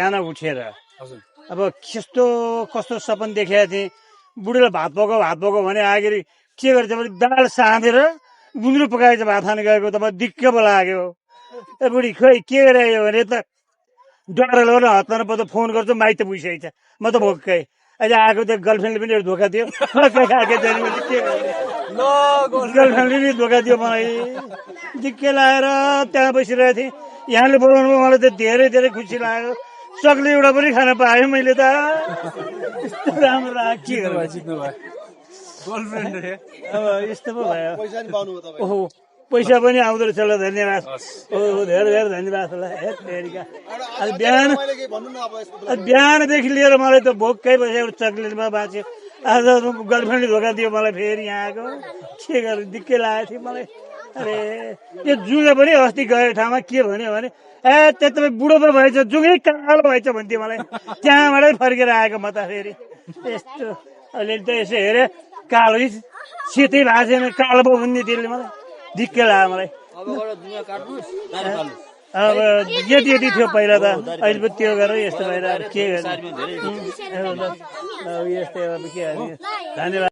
बिहान उठेर अब कस्तो कस्तो सपन देखेको थिएँ। बुढीले भात पकाऊ भने आखिर के गर्छ भने दाल साँधेर गुन्द्रुक पकाएर भात खान गएको त म दिक्क पो लाग्यो। ए बुढी खोइ के गरे भने त डर लगाएर हतार पछि फोन गर्छु माइत पुगिसकेको छ। म त भोक्कै अहिले आएको त्यो गर्लफ्रेन्डले पनि एउटा धोका दियो। गर्लफ्रेन्डले पनि धोका दियो मलाई। दिक्क लागेर त्यहाँ बसिरहेको थिएँ। यहाँले बोलाउनु मलाई त धेरै धेरै खुसी लाग्यो। सक्ले एउटा पनि खान पाएँ मैले त। यस्तो राम्रो लाग्यो। अब यस्तो पो भयो। ओहो पैसा पनि आउँदो रहेछ ल, धन्यवाद। ओहो धेरै धेरै धन्यवाद होला। बिहानदेखि लिएर मलाई त भोकै बस्यो। एउटा चक्लेटमा बाँच्यो। आज गर्लफ्रेन्डले धोका दियो मलाई। फेरि यहाँ आएको के गर्नु दिक्कै लागेको थियो मलाई। अरे त्यो जुगा पनि अस्ति गएको ठाउँमा के भन्यो भने ए त्यो तपाईँ बुढो पो भएछ, जुगै कालो भएछ भन्थ्यो मलाई। त्यहाँबाटै फर्केर आएको म त फेरि। यस्तो अलिअलि त यसो हेरेँ कालो सेतै भएको छैन, कालो पो भन्ने त्यसले मलाई। दिक्कै लाग्यो मलाई। अब यति यति थियो पहिला त, अहिले पो त्यो गरेर यस्तो भएर के गर्नु। यस्तै अब के धन्यवाद।